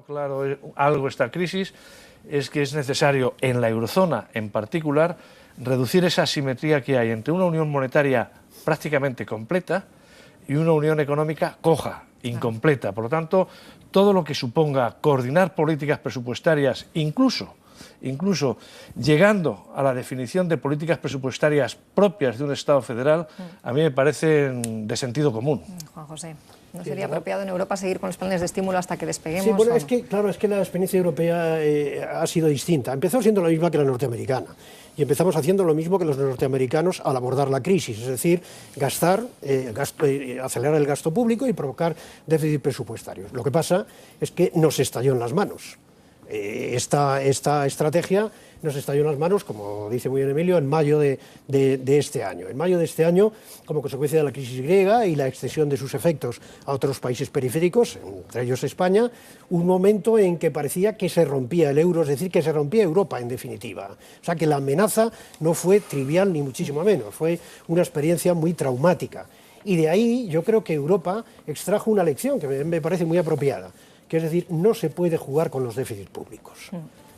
Claro, algo esta crisis es que es necesario en la eurozona en particular reducir esa asimetría que hay entre una unión monetaria prácticamente completa y una unión económica coja, incompleta. Por lo tanto, todo lo que suponga coordinar políticas presupuestarias, incluso llegando a la definición de políticas presupuestarias propias de un Estado federal, a mí me parecen de sentido común. Juan José, ¿no sería apropiado en Europa seguir con los planes de estímulo hasta que despeguemos? Sí, bueno, es que la experiencia europea ha sido distinta. Empezó siendo la misma que la norteamericana. Y empezamos haciendo lo mismo que los norteamericanos al abordar la crisis, es decir, acelerar el gasto público y provocar déficit presupuestarios. Lo que pasa es que nos estalló en las manos. Esta estrategia nos estalló en las manos, como dice muy bien Emilio, en mayo de este año. En mayo de este año, como consecuencia de la crisis griega y la extensión de sus efectos a otros países periféricos, entre ellos España, un momento en que parecía que se rompía el euro, es decir, que se rompía Europa en definitiva. O sea, que la amenaza no fue trivial ni muchísimo menos, fue una experiencia muy traumática. Y de ahí yo creo que Europa extrajo una lección que me parece muy apropiada, que es decir, no se puede jugar con los déficits públicos.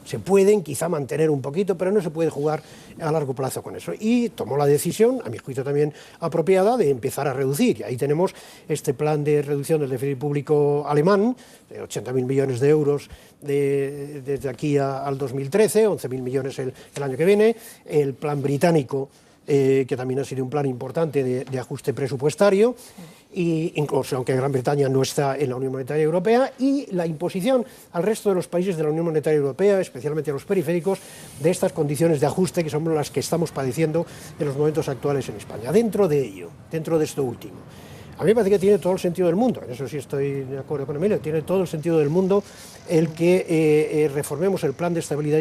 Se pueden quizá mantener un poquito, pero no se puede jugar a largo plazo con eso. Y tomó la decisión, a mi juicio también apropiada, de empezar a reducir. Y ahí tenemos este plan de reducción del déficit público alemán, de 80.000 millones de euros desde aquí al 2013, 11.000 millones el año que viene, el plan británico, que también ha sido un plan importante de ajuste presupuestario, y incluso aunque Gran Bretaña no está en la Unión Monetaria Europea, y la imposición al resto de los países de la Unión Monetaria Europea, especialmente a los periféricos, de estas condiciones de ajuste que son las que estamos padeciendo en los momentos actuales en España. Dentro de ello, dentro de esto último, a mí me parece que tiene todo el sentido del mundo, en eso sí estoy de acuerdo con Emilio, tiene todo el sentido del mundo el que reformemos el plan de estabilidad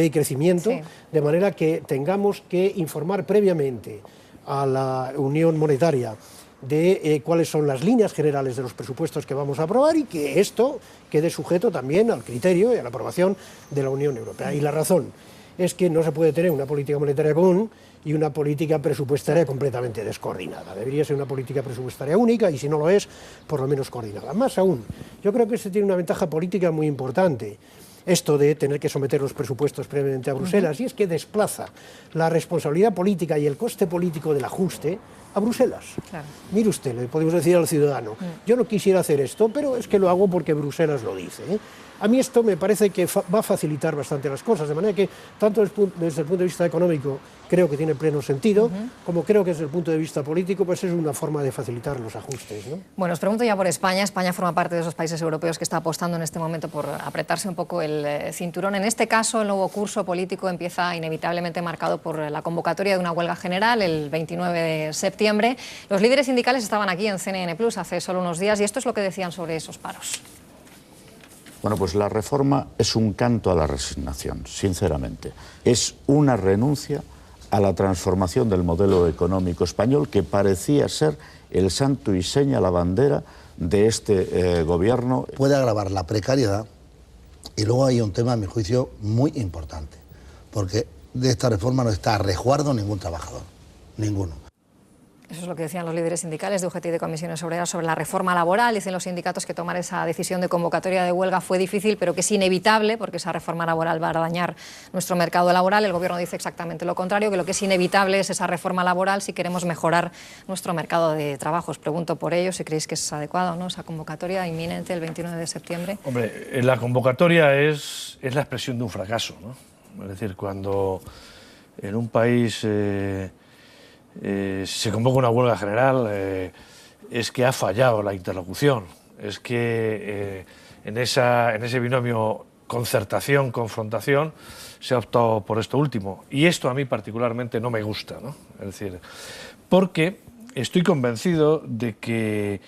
y crecimiento, sí, de manera que tengamos que informar previamente a la Unión Monetaria de cuáles son las líneas generales de los presupuestos que vamos a aprobar y que esto quede sujeto también al criterio y a la aprobación de la Unión Europea. Y la razón es que no se puede tener una política monetaria común y una política presupuestaria completamente descoordinada. Debería ser una política presupuestaria única y si no lo es, por lo menos coordinada. Más aún, yo creo que se tiene una ventaja política muy importante, esto de tener que someter los presupuestos previamente a Bruselas, y es que desplaza la responsabilidad política y el coste político del ajuste a Bruselas. Claro. Mire usted, le podemos decir al ciudadano, yo no quisiera hacer esto, pero es que lo hago porque Bruselas lo dice. A mí esto me parece que va a facilitar bastante las cosas, de manera que tanto desde el punto de vista económico creo que tiene pleno sentido, como creo que desde el punto de vista político pues es una forma de facilitar los ajustes, ¿no? Bueno, os pregunto ya por España. España forma parte de esos países europeos que está apostando en este momento por apretarse un poco el cinturón. En este caso, el nuevo curso político empieza inevitablemente marcado por la convocatoria de una huelga general el 29 de septiembre. Los líderes sindicales estaban aquí en CNN Plus hace solo unos días y esto es lo que decían sobre esos paros. Bueno, pues la reforma es un canto a la resignación, sinceramente. Es una renuncia a la transformación del modelo económico español que parecía ser el santo y seña, la bandera de este gobierno. Puede agravar la precariedad y luego hay un tema, a mi juicio, muy importante, porque de esta reforma no está a resguardo ningún trabajador, ninguno. Eso es lo que decían los líderes sindicales de UGT y de Comisiones Obreras sobre la reforma laboral. Dicen los sindicatos que tomar esa decisión de convocatoria de huelga fue difícil, pero que es inevitable, porque esa reforma laboral va a dañar nuestro mercado laboral. El Gobierno dice exactamente lo contrario, que lo que es inevitable es esa reforma laboral si queremos mejorar nuestro mercado de trabajo. Os pregunto por ello, si creéis que es adecuado o no esa convocatoria inminente el 29 de septiembre. Hombre, la convocatoria es la expresión de un fracaso, ¿no? Es decir, cuando en un país se convoca una huelga general, es que ha fallado la interlocución, es que en ese binomio concertación-confrontación se ha optado por esto último. Y esto a mí particularmente no me gusta, ¿no? Es decir, porque estoy convencido de que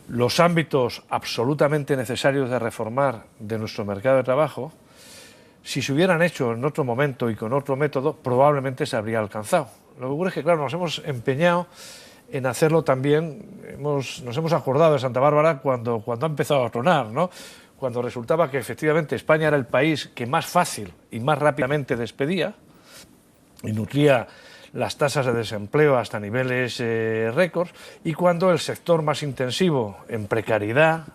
los ámbitos absolutamente necesarios de reformar de nuestro mercado de trabajo, si se hubieran hecho en otro momento y con otro método, probablemente se habría alcanzado. Lo que ocurre es que, claro, nos hemos empeñado en hacerlo también, nos hemos acordado de Santa Bárbara cuando ha empezado a tronar, ¿no? Cuando resultaba que efectivamente España era el país que más fácil y más rápidamente despedía y nutría las tasas de desempleo hasta niveles récords, y cuando el sector más intensivo en precariedad,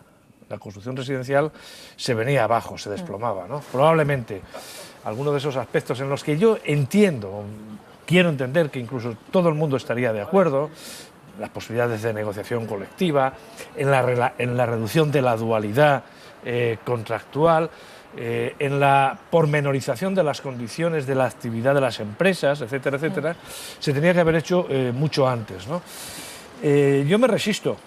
La construcción residencial se venía abajo, se desplomaba, ¿no? Probablemente algunos de esos aspectos en los que yo entiendo, quiero entender que incluso todo el mundo estaría de acuerdo, las posibilidades de negociación colectiva, en la reducción de la dualidad contractual, en la pormenorización de las condiciones de la actividad de las empresas, etcétera, etcétera, se tenía que haber hecho mucho antes, ¿no? Yo me resisto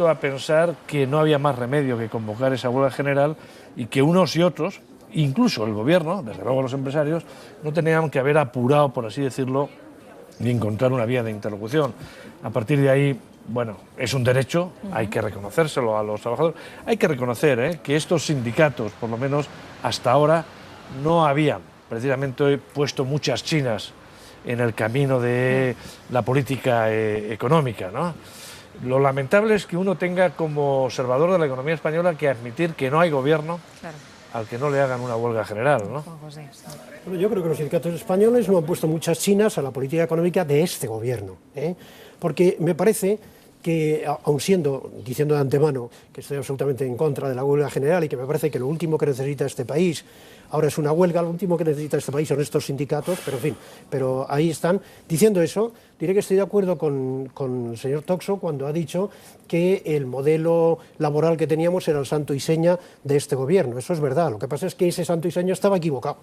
a pensar que no había más remedio que convocar esa huelga general y que unos y otros, incluso el gobierno, desde luego los empresarios, no tenían que haber apurado, por así decirlo, y encontrar una vía de interlocución. A partir de ahí, bueno, es un derecho, hay que reconocérselo a los trabajadores. Hay que reconocer que estos sindicatos, por lo menos hasta ahora, no habían precisamente puesto muchas chinas en el camino de la política económica, ¿no? Lo lamentable es que uno tenga como observador de la economía española que admitir que no hay gobierno al que no le hagan una huelga general, ¿no? Bueno, yo creo que los sindicatos españoles no han puesto muchas chinas a la política económica de este gobierno, porque me parece que, aun diciendo de antemano que estoy absolutamente en contra de la huelga general y que me parece que lo último que necesita este país ahora es una huelga, lo último que necesita este país son estos sindicatos, pero en fin, pero ahí están. Diciendo eso, diré que estoy de acuerdo con el señor Toxo cuando ha dicho que el modelo laboral que teníamos era el santo y seña de este gobierno. Eso es verdad, lo que pasa es que ese santo y seña estaba equivocado.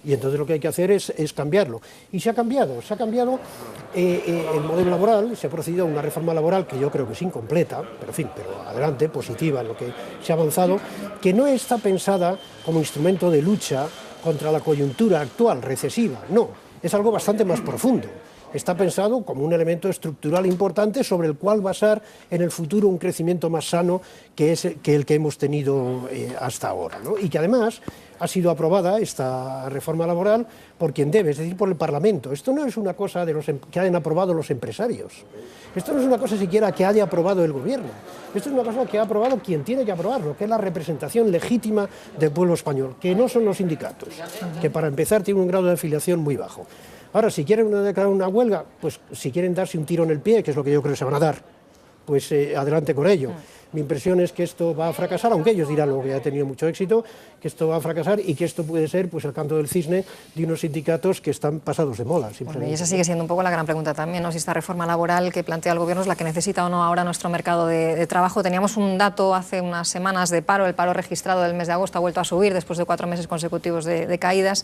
Y entonces lo que hay que hacer es cambiarlo. Y se ha cambiado el modelo laboral, se ha procedido a una reforma laboral que yo creo que es incompleta, pero en fin, pero adelante, positiva en lo que se ha avanzado, que no está pensada como instrumento de lucha contra la coyuntura actual, recesiva, no, es algo bastante más profundo. Está pensado como un elemento estructural importante sobre el cual basar en el futuro un crecimiento más sano que el que hemos tenido hasta ahora, ¿no? Y que además ha sido aprobada esta reforma laboral por quien debe, es decir, por el Parlamento. Esto no es una cosa que hayan aprobado los empresarios. Esto no es una cosa siquiera que haya aprobado el gobierno. Esto es una cosa que ha aprobado quien tiene que aprobarlo, que es la representación legítima del pueblo español, que no son los sindicatos, que para empezar tienen un grado de afiliación muy bajo. Ahora, si quieren declarar una huelga, pues si quieren darse un tiro en el pie, que es lo que yo creo que se van a dar, pues adelante con ello. Mi impresión es que esto va a fracasar, aunque ellos dirán luego que ha tenido mucho éxito, que esto va a fracasar y que esto puede ser pues el canto del cisne de unos sindicatos que están pasados de moda. Bueno, y esa sigue siendo un poco la gran pregunta también, ¿no? Si esta reforma laboral que plantea el Gobierno es la que necesita o no ahora nuestro mercado de trabajo. Teníamos un dato hace unas semanas de paro, el paro registrado del mes de agosto ha vuelto a subir después de 4 meses consecutivos de caídas.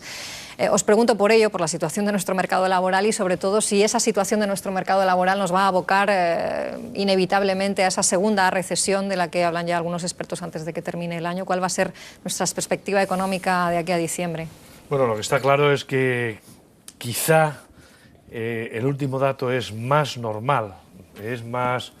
Os pregunto por ello, por la situación de nuestro mercado laboral y sobre todo si esa situación de nuestro mercado laboral nos va a abocar inevitablemente a esa segunda recesión de la que hablan ya algunos expertos antes de que termine el año. ¿Cuál va a ser nuestra perspectiva económica de aquí a diciembre? Bueno, lo que está claro es que quizá el último dato es más normal, es más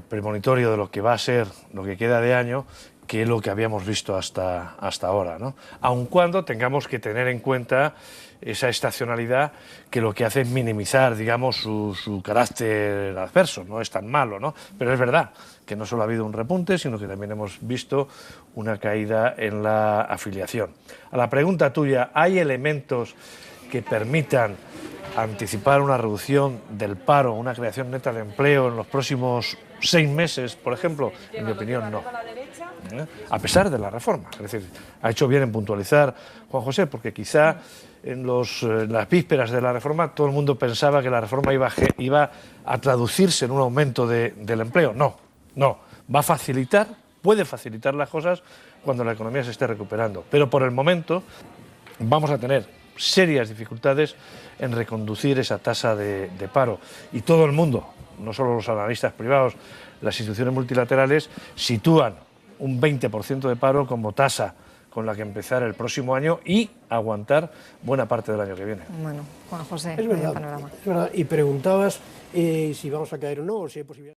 premonitorio de lo que va a ser lo que queda de año que lo que habíamos visto hasta ahora, ¿no? Aun cuando tengamos que tener en cuenta esa estacionalidad que lo que hace es minimizar, digamos, su carácter adverso, no es tan malo, ¿no? Pero es verdad que no solo ha habido un repunte, sino que también hemos visto una caída en la afiliación. A la pregunta tuya, ¿hay elementos que permitan anticipar una reducción del paro, una creación neta de empleo en los próximos 6 meses, por ejemplo? En mi opinión, no. A pesar de la reforma. Es decir, ha hecho bien en puntualizar Juan José, porque quizá en las vísperas de la reforma todo el mundo pensaba que la reforma iba a traducirse en un aumento del empleo. No, va a facilitar, puede facilitar las cosas cuando la economía se esté recuperando. Pero por el momento vamos a tener serias dificultades en reconducir esa tasa de paro. Y todo el mundo, no solo los analistas privados, las instituciones multilaterales, sitúan un 20% de paro como tasa con la que empezar el próximo año y aguantar buena parte del año que viene. Bueno, Juan José, es verdad, panorama. Es verdad. Y preguntabas si vamos a caer o no, o si hay posibilidad.